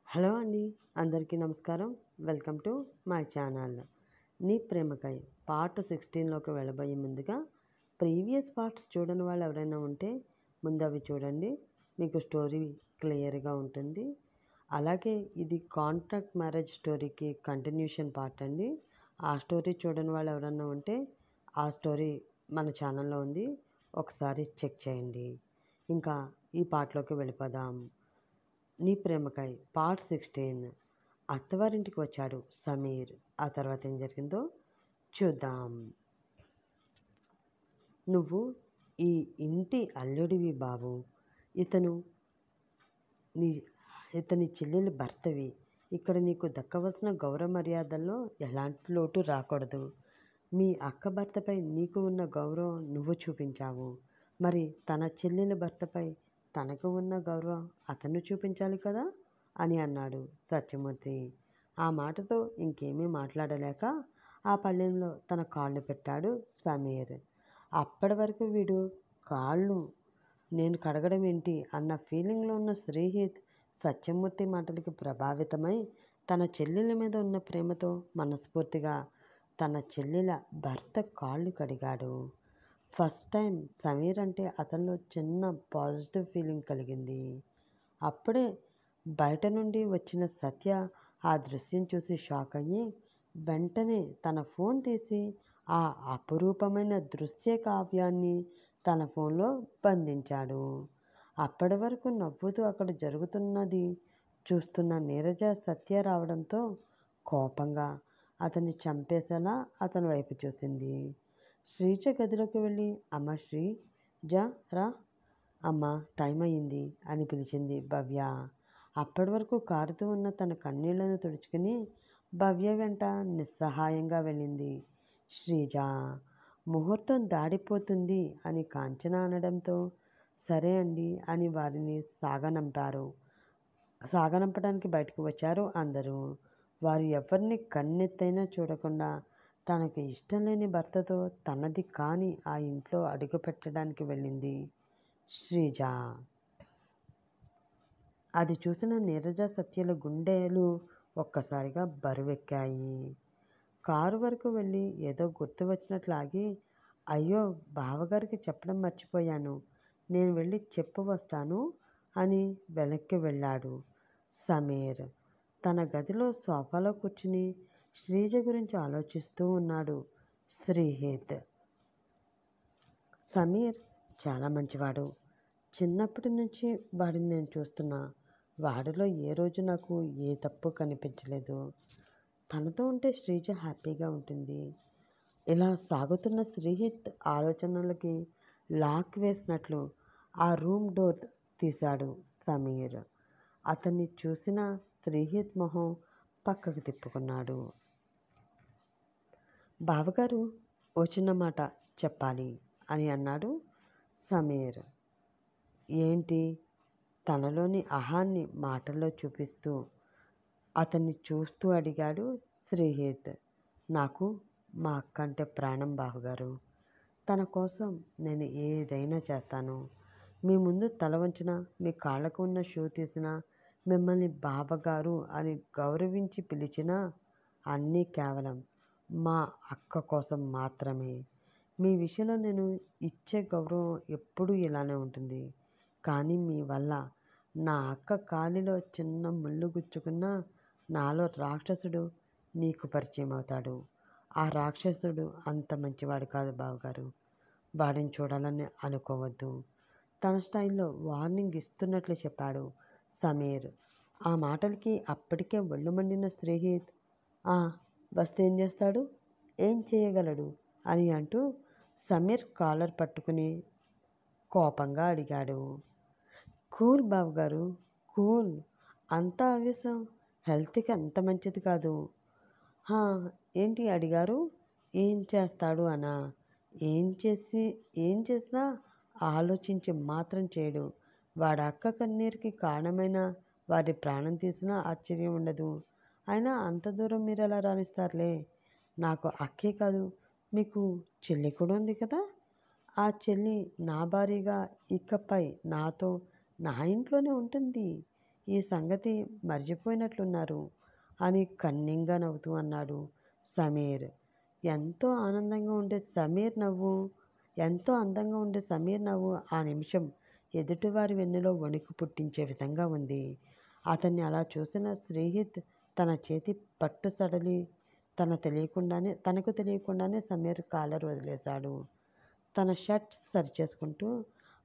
Hello అండి, అందరికీ నమస్కారం. Welcome to my channel. నీ ప్రేమకై పార్ట్ 16లోకి వెళ్ళబోయే ముందుగా ప్రీవియస్ పార్ట్స్ చూడని వాళ్ళు ఎవరైనా ఉంటే ముందు అవి చూడండి. మీకు స్టోరీ క్లియర్గా ఉంటుంది. అలాగే ఇది కాంట్రాక్ట్ మ్యారేజ్ స్టోరీకి కంటిన్యూషన్ పార్ట్ అండి. ఆ స్టోరీ చూడని వాళ్ళు ఎవరైనా ఉంటే ఆ స్టోరీ మన ఛానల్లో ఉంది, ఒకసారి చెక్ చేయండి. ఇంకా ఈ పార్ట్లోకి వెళ్ళిపోదాం. నీ ప్రేమకై పార్ట్ 16. అత్తవారింటికి వచ్చాడు సమీర్. ఆ తర్వాత ఏం జరిగిందో చూద్దాం. నువ్వు ఈ ఇంటి అల్లుడివి బాబు. ఇతను నీ ఇతని చెల్లెలి భర్తవి. ఇక్కడ నీకు దక్కవలసిన గౌరవ మర్యాదల్లో ఎలాంటి లోటు రాకూడదు. మీ అక్క భర్తపై నీకు ఉన్న గౌరవం నువ్వు చూపించావు. మరి తన చెల్లెలి భర్తపై తనకు ఉన్న గౌరవం అతను చూపించాలి కదా అని అన్నాడు సత్యమూర్తి. ఆ మాటతో ఇంకేమీ మాట్లాడలేక ఆ పళ్ళెంలో తన కాళ్ళు పెట్టాడు సమీర్. అప్పటి వరకు వీడు కాళ్ళు నేను కడగడం ఏంటి అన్న ఫీలింగ్లో ఉన్న శ్రీహిత్ సత్యమూర్తి మాటలకి ప్రభావితమై తన చెల్లెల మీద ఉన్న ప్రేమతో మనస్ఫూర్తిగా తన చెల్లెల భర్త కాళ్ళు కడిగాడు. ఫస్ట్ టైం సమీర్ అంటే అతనిలో చిన్న పాజిటివ్ ఫీలింగ్ కలిగింది. అప్పుడే బయట నుండి వచ్చిన సత్య ఆ దృశ్యం చూసి షాక్ అయ్యి వెంటనే తన ఫోన్ తీసి ఆ అపురూపమైన దృశ్య కావ్యాన్ని తన ఫోన్లో బంధించాడు. అప్పటి వరకు నవ్వుతూ అక్కడ జరుగుతున్నది చూస్తున్న నీరజ సత్య రావడంతో కోపంగా అతన్ని చంపేసేలా అతని వైపు చూసింది. శ్రీజ గదిలోకి వెళ్ళి అమ్మ శ్రీజ రా అమ్మ టైం అయ్యింది అని పిలిచింది భవ్య. అప్పటి వరకు కారుతూ ఉన్న తన కన్నీళ్లను తుడుచుకుని భవ్య వెంట నిస్సహాయంగా వెళ్ళింది శ్రీజ. ముహూర్తం దాడిపోతుంది అని కాంచన అనడంతో సరే అండి అని వారిని సాగనంపడానికి బయటకు వచ్చారు అందరూ. వారు ఎవరిని కన్నెత్తైనా చూడకుండా తనకు ఇష్టం లేని భర్తతో తనది కాని ఆ ఇంట్లో అడుగు పెట్టడానికి వెళ్ళింది శ్రీజ. అది చూసిన నీరజ సత్యల గుండెలు ఒక్కసారిగా బరువెక్కాయి. కారు వరకు వెళ్ళి ఏదో గుర్తు వచ్చినట్లు ఆగి అయ్యో బావగారికి చెప్పడం మర్చిపోయాను, నేను వెళ్ళి చెప్పు వస్తాను అని వెనక్కి వెళ్ళాడు సమీర్. తన గదిలో సోఫాలో కూర్చుని శ్రీజ గురించి ఆలోచిస్తూ ఉన్నాడు శ్రీహిత్. సమీర్ చాలా మంచివాడు. చిన్నప్పటి నుంచి వాడిని నేను చూస్తున్నా. వాడిలో ఏ రోజు నాకు ఏ తప్పు కనిపించలేదు. తనతో ఉంటే శ్రీజ హ్యాపీగా ఉంటుంది. ఇలా సాగుతున్న శ్రీహిత్ ఆలోచనలకి లాక్ వేసినట్లు ఆ రూమ్ డోర్ తీశాడు సమీర్. అతన్ని చూసిన శ్రీహిత్ మొహం పక్కకు తిప్పుకున్నాడు. బావగారు ఓ చిన్న మాట చెప్పాలి అని అన్నాడు సమీర్. ఏంటి? తనలోని అహాన్ని మాటల్లో చూపిస్తూ అతన్ని చూస్తూ అడిగాడు శ్రీహిత్. నాకు మా అక్క అంటే ప్రాణం బావగారు. తన కోసం నేను ఏదైనా చేస్తాను. మీ ముందు తల వంచిన, మీ కాళ్ళకు ఉన్న షూ తీసినా, మిమ్మల్ని బావగారు అని గౌరవించి పిలిచినా అన్నీ కేవలం మా అక్క కోసం మాత్రమే. మీ విషయంలో నేను ఇచ్చే గౌరవం ఎప్పుడూ ఇలానే ఉంటుంది. కానీ మీ వల్ల నా అక్క కాలిలో చిన్న ముళ్ళు గుచ్చుకున్నా నాలో రాక్షసుడు నీకు పరిచయం అవుతాడు. ఆ రాక్షసుడు అంత మంచివాడు కాదు బావగారు. వాడిని చూడాలని అనుకోవద్దు. తన స్టైల్లో వార్నింగ్ ఇస్తున్నట్లు చెప్పాడు సమీర్. ఆ మాటలకి అప్పటికే ఒళ్ళు మండిన శ్రీహిత్ వస్తే ఏం చేస్తాడు, ఏం చేయగలడు అని అంటూ సమీర్ కాలర్ పట్టుకుని కోపంగా అడిగాడు. కూల్ బావగారు, కూల్. అంత ఆవేశం హెల్త్కి అంత మంచిది కాదు. ఏంటి అడిగారు? ఏం చేస్తాడు అనా? ఏం చేసినా ఆలోచించి మాత్రం చేయడు. వాడి అక్క కన్నీరుకి కారణమైన వారి ప్రాణం తీసినా ఆశ్చర్యం ఉండదు. అయినా అంత దూరం మీరు ఎలా రాణిస్తారులే. నాకు అక్కే కాదు, మీకు చెల్లి కూడా ఉంది కదా. ఆ చెల్లి నా భార్యగా ఇకపై నాతో నా ఇంట్లోనే ఉంటుంది. ఈ సంగతి మర్చిపోయినట్లున్నారు అని కన్నింగా నవ్వుతూ అన్నాడు సమీర్. ఎంతో ఆనందంగా ఉండే సమీర్ నవ్వు ఎంతో అందంగా ఉండే సమీర్ నవ్వు ఆ నిమిషం ఎదుటివారి వెన్నులో వణుకు పుట్టించే విధంగా ఉంది. అతన్ని అలా చూసిన శ్రీహిత్ తన చేతి పట్టు సడలి తనకు తెలియకుండానే సమీర్ కాలర్ వదిలేశాడు. తన షర్ట్ సరిచేసుకుంటూ,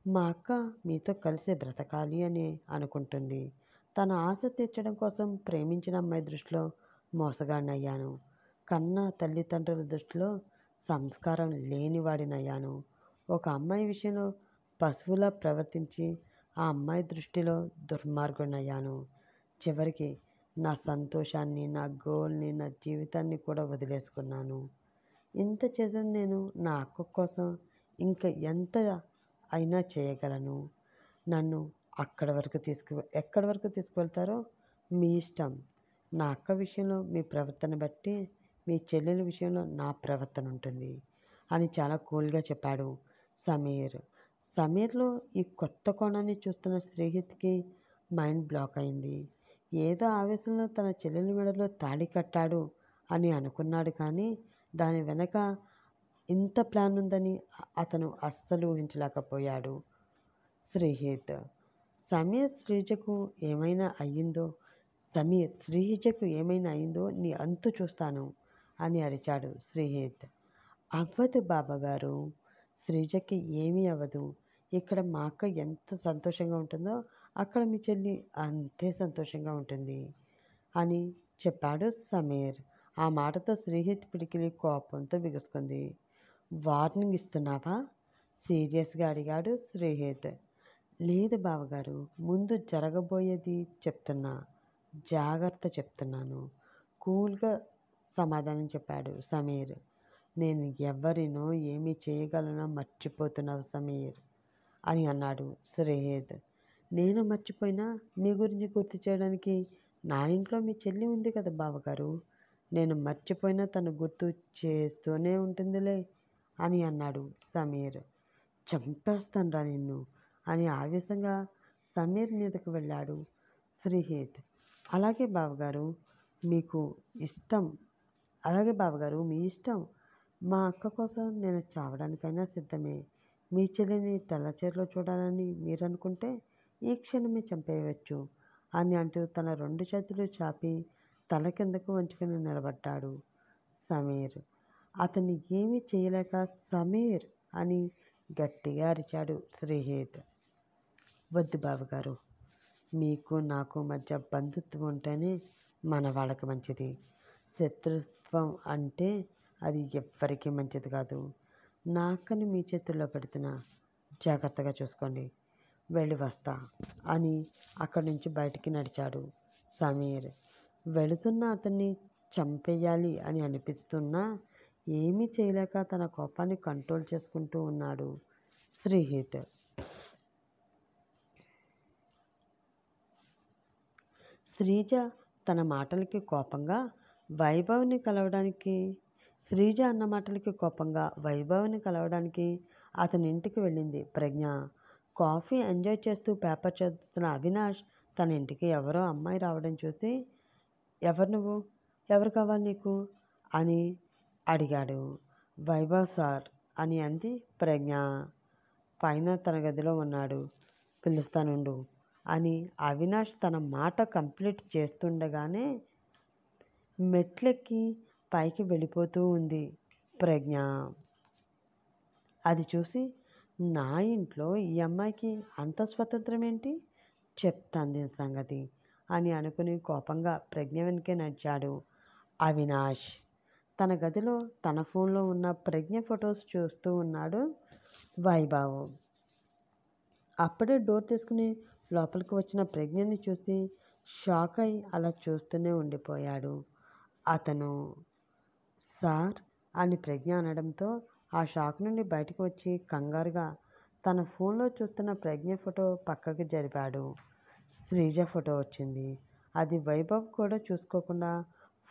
మా అక్క మీతో కలిసి బ్రతకాలి అని అనుకుంటుంది. తన ఆశ తీర్చడం కోసం ప్రేమించిన అమ్మాయి దృష్టిలో మోసగాడినయ్యాను. కన్న తల్లిదండ్రుల దృష్టిలో సంస్కారం లేనివాడినయ్యాను. ఒక అమ్మాయి విషయంలో పశువులా ప్రవర్తించి ఆ అమ్మాయి దృష్టిలో దుర్మార్గుడినయ్యాను. చివరికి నా సంతోషాన్ని, నా గోల్ని, నా జీవితాన్ని కూడా వదిలేసుకున్నాను. ఇంత చేసిన నేను నా అక్క కోసం ఇంకా ఎంత అయినా చేయగలను. నన్ను ఎక్కడి వరకు తీసుకువెళ్తారో మీ ఇష్టం. నా అక్క విషయంలో మీ ప్రవర్తన బట్టి మీ చెల్లెల విషయంలో నా ప్రవర్తన ఉంటుంది అని చాలా కూల్గా చెప్పాడు సమీర్. సమీర్లో ఈ కొత్త కోణాన్ని చూస్తున్న శ్రీహిత్కి మైండ్ బ్లాక్ అయింది. ఏదో ఆవేశంలో తన చెల్లెల మెడలో తాళి కట్టాడు అని అనుకున్నాడు, కానీ దాని వెనక ఇంత ప్లాన్ ఉందని అతను అస్సలు ఊహించలేకపోయాడు. శ్రీహిత్ సమీర్ శ్రీజకు ఏమైనా అయ్యిందో నీ అంతు చూస్తాను అని అరిచాడు శ్రీహిత్. అవ్వదు బాబాగారు, శ్రీజకి ఏమీ అవ్వదు. ఇక్కడ మా అక్క ఎంత సంతోషంగా ఉంటుందో అక్కడ మీ చెల్లి అంతే సంతోషంగా ఉంటుంది అని చెప్పాడు సమీర్. ఆ మాటతో శ్రీహిత్ పిడికిలి కోపంతో బిగుసుకుంది. వార్నింగ్ ఇస్తున్నావా? సీరియస్గా అడిగాడు శ్రీహిత్. లేదు బావగారు, ముందు జరగబోయేది చెప్తున్నా, జాగ్రత్త చెప్తున్నాను కూల్గా సమాధానం చెప్పాడు సమీర్. నేను ఎవరినో ఏమి చేయగలనో మర్చిపోతున్నావు సమీర్ అని అన్నాడు శ్రీహిత్. నేను మర్చిపోయినా మీ గురించి గుర్తు చేయడానికి నా ఇంట్లో మీ చెల్లి ఉంది కదా బావగారు. నేను మర్చిపోయినా తను గుర్తు చేస్తూనే ఉంటుందిలే అని అన్నాడు సమీర్. చంపేస్తానురా నిన్ను అని ఆవేశంగా సమీర్ మీదకు వెళ్ళాడు శ్రీహిత్. అలాగే బావగారు మీ ఇష్టం. మా అక్క కోసం నేను చావడానికైనా సిద్ధమే. మీ చెల్లిని తెల్లచీరలో చూడాలని మీరు అనుకుంటే ఈ క్షణమే చంపేయవచ్చు అని అంటూ తన 2 చేతులు చాపి తల కిందకు వంచుకొని నిలబడ్డాడు సమీర్. అతన్ని ఏమీ చేయలేక సమీర్ అని గట్టిగా అరిచాడు శ్రీహిత్. వద్దు బావగారు, మీకు నాకు మధ్య బంధుత్వం ఉంటేనే మన వాళ్ళకి మంచిది. శత్రుత్వం అంటే అది ఎవ్వరికీ మంచిది కాదు. నా అక్కని మీ చేతుల్లో పెడుతున్నా, జాగ్రత్తగా చూసుకోండి, వెళ్ళి వస్తా అని అక్కడి నుంచి బయటికి నడిచాడు సమీర్. వెళుతున్న అతన్ని చంపేయాలి అని అనిపిస్తున్నా ఏమీ చేయలేక తన కోపాన్ని కంట్రోల్ చేసుకుంటూ ఉన్నాడు శ్రీహిత్. శ్రీజ అన్న మాటలకి కోపంగా వైభవ్ని కలవడానికి అతని ఇంటికి వెళ్ళింది ప్రజ్ఞ. కాఫీ ఎంజాయ్ చేస్తూ పేపర్ చదువుతున్న అవినాష్ తన ఇంటికి ఎవరో అమ్మాయి రావడం చూసి, ఎవరు నువ్వు, ఎవరు కావాలి నీకు అని అడిగాడు. వైభవ్ సార్ అని అంది ప్రజ్ఞ. పైన తన గదిలో ఉన్నాడు, పిలుస్తానుండు అని అవినాష్ తన మాట కంప్లీట్ చేస్తుండగానే మెట్లెక్కి పైకి వెళ్ళిపోతూ ఉంది ప్రజ్ఞ. అది చూసి, నా ఇంట్లో ఈ అమ్మాయికి అంత స్వతంత్రం ఏంటి, చెప్తాను దీని సంగతి అని అనుకుని కోపంగా ప్రజ్ఞ వెనకే నడిచాడు అవినాష్. తన గదిలో తన ఫోన్లో ఉన్న ప్రజ్ఞ ఫొటోస్ చూస్తూ ఉన్నాడు వైభవ్. అప్పుడే డోర్ తీసుకుని లోపలికి వచ్చిన ప్రజ్ఞని చూసి షాక్ అయి అలా చూస్తూనే ఉండిపోయాడు అతను. సార్ అని ప్రజ్ఞ అనడంతో ఆ షాక్ నుండి బయటకు వచ్చి కంగారుగా తన ఫోన్లో చూస్తున్న ప్రజ్ఞ ఫోటో పక్కకి జరిపాడు. శ్రీజ ఫోటో వచ్చింది. అది వైభవ్ కూడా చూసుకోకుండా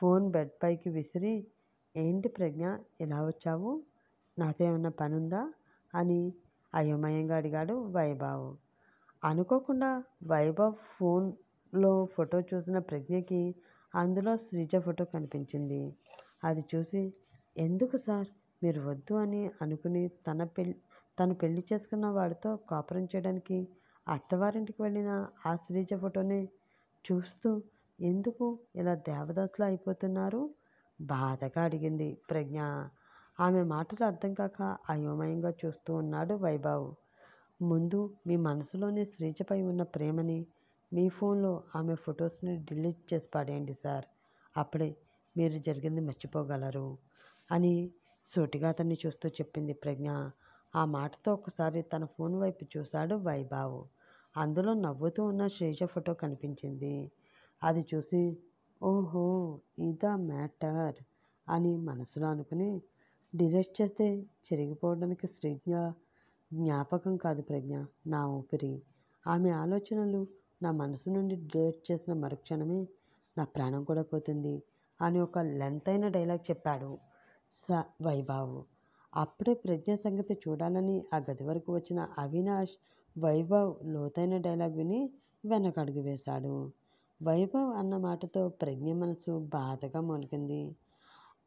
ఫోన్ బెడ్ పైకి విసిరి, ఏంటి ప్రజ్ఞ ఇలా వచ్చావు, నాతో ఏమన్నా పని ఉందా అని అయోమయంగా అడిగాడు వైభవ్. అనుకోకుండా వైభవ్ ఫోన్ లో ఫోటో చూసిన ప్రజ్ఞకి అందులో శ్రీజ ఫోటో కనిపించింది. అది చూసి, ఎందుకు సార్ మీరు వద్దు అని అనుకుని తను పెళ్లి చేసుకున్న వాడితో కాపురం చేయడానికి అత్తవారింటికి వెళ్ళిన ఆ శ్రీజ ఫోటోనే చూస్తూ ఎందుకు ఇలా దేవదాసులా అయిపోతున్నారు? బాధగా అడిగింది ప్రజ్ఞ. ఆమె మాటలు అర్థం కాక అయోమయంగా చూస్తూ ఉన్నాడు వైభవ్. ముందు మీ మనసులోని శ్రీజపై ఉన్న ప్రేమని మీ ఫోన్లో ఆమె ఫొటోస్ని డిలీట్ చేసి పడేయండి సార్. అప్పుడే మీరు జరిగింది మర్చిపోగలరు అని సూటిగా అతన్ని చూస్తూ చెప్పింది ప్రజ్ఞ. ఆ మాటతో ఒకసారి తన ఫోన్ వైపు చూశాడు వైభవ్. అందులో నవ్వుతూ ఉన్న శ్రీజ ఫోటో కనిపించింది. అది చూసి, ఓహో, ఇదా మ్యాటర్ అని మనసులో అనుకుని, డిలీట్ చేస్తే చెరిగిపోవడానికి శ్రీజ జ్ఞాపకం కాదు ప్రజ్ఞ, నా ఊపిరి. ఆమె ఆలోచనలు నా మనసు నుండి డిలీట్ చేసిన మరుక్షణమే నా ప్రాణం కూడా పోతుంది అని ఒక లెంతైన డైలాగ్ చెప్పాడు వైభవ్. అప్పుడే ప్రజ్ఞ సంగతి చూడాలని ఆ గది వరకు వచ్చిన అవినాష్ వైభవ్ లోతైన డైలాగ్ విని వెనకడుగు వేశాడు. వైభవ్ అన్న మాటతో ప్రజ్ఞ మనసు బాధగా మొలిగింది.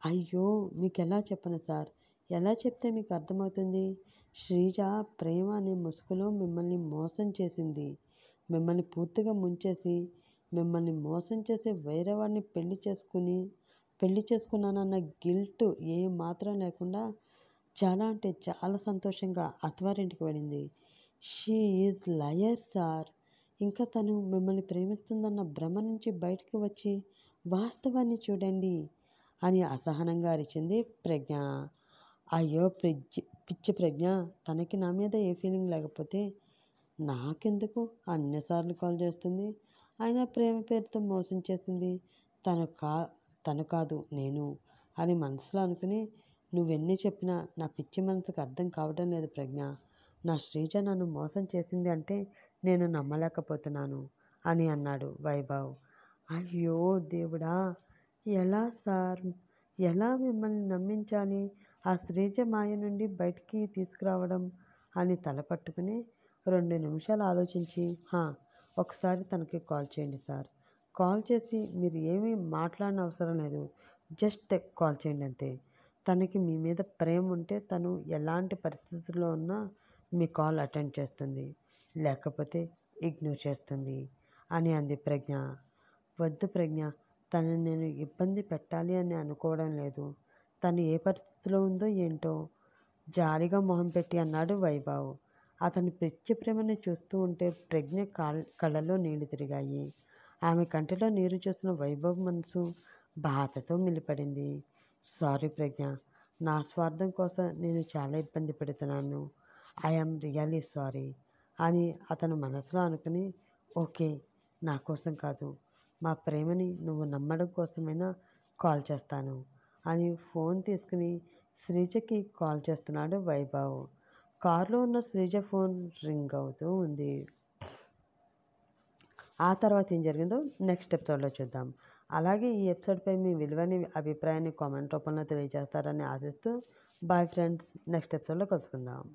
అయ్యో, మీకెలా చెప్పను సార్, ఎలా చెప్తే మీకు అర్థమవుతుంది? శ్రీజ ప్రేమ అనే ముసుగులో మిమ్మల్ని మోసం చేసింది. మిమ్మల్ని పూర్తిగా ముంచేసి, మిమ్మల్ని మోసం చేసి వేరే వాడిని పెళ్లి చేసుకున్నానన్న గిల్ట్ ఏ మాత్రం లేకుండా చాలా అంటే చాలా సంతోషంగా అత్తవారింటికి వెళ్ళింది. She is liar sir. ఇంకా తను మిమ్మల్ని ప్రేమిస్తుందన్న భ్రమ నుంచి బయటకు వచ్చి వాస్తవాన్ని చూడండి అని అసహనంగా అరిచింది ప్రజ్ఞ. అయ్యో పిచ్చి ప్రజ్ఞ, తనకి నా మీద ఏ ఫీలింగ్ లేకపోతే నాకెందుకు అన్నిసార్లు కాల్ చేస్తుంది? అయినా ప్రేమ పేరుతో మోసం చేసింది తను కాదు నేను అని మనసులో అనుకుని, నువ్వెన్ని చెప్పినా నా పిచ్చి మనసుకు అర్థం కావడం లేదు ప్రజ్ఞ. నా శ్రీజ నన్ను మోసం చేసింది అంటే నేను నమ్మలేకపోతున్నాను అని అన్నాడు వైభవ్. అయ్యో దేవుడా, ఎలా సార్, ఎలా మిమ్మల్ని నమ్మించాలి? ఆ శ్రీజ మాయ నుండి బయటికి తీసుకురావడం అని తల పట్టుకుని 2 నిమిషాలు ఆలోచించి, ఒకసారి తనకి కాల్ చేయండి సార్. కాల్ చేసి మీరు ఏమీ మాట్లాడిన అవసరం లేదు, జస్ట్ కాల్ చేయండి అంతే. తనకి మీ మీద ప్రేమ ఉంటే తను ఎలాంటి పరిస్థితుల్లో ఉన్నా మీ కాల్ అటెండ్ చేస్తుంది, లేకపోతే ఇగ్నోర్ చేస్తుంది అని అంది ప్రజ్ఞ. వద్దు ప్రజ్ఞ, తనని నేను ఇబ్బంది పెట్టాలి అని అనుకోవడం లేదు. తను ఏ పరిస్థితిలో ఉందో ఏంటో జాలిగా మొహం పెట్టి అన్నాడు వైభవ్. అతని పిచ్చి ప్రేమని చూస్తూ ఉంటే ప్రజ్ఞ కళ్ళలో నీళ్లు తిరిగాయి. ఆమె కంటిలో నీరు చూసిన వైభవ్ మనసు బాధతో మిలిపడింది. సారీ ప్రజ్ఞ, నా స్వార్థం కోసం నేను చాలా ఇబ్బంది పెడుతున్నాను. ఐఎమ్ రియల్లీ సారీ అని అతను మనసులో అనుకుని, ఓకే, నా కోసం కాదు, మా ప్రేమని నువ్వు నమ్మడం కోసమైనా కాల్ చేస్తాను అని ఫోన్ తీసుకుని శ్రీజకి కాల్ చేస్తున్నాడు వైభవ్. కారులో ఉన్న శ్రీజ ఫోన్ రింగ్ అవుతూ ఉంది. ఆ తర్వాత ఏం జరిగిందో నెక్స్ట్ ఎపిసోడ్లో చూద్దాం. అలాగే ఈ ఎపిసోడ్పై మీ విలువైన అభిప్రాయాన్ని కామెంట్ రూపంలో తెలియజేస్తారని ఆశిస్తూ బాయ్ ఫ్రెండ్స్, నెక్స్ట్ ఎపిసోడ్లో కలుసుకుందాం.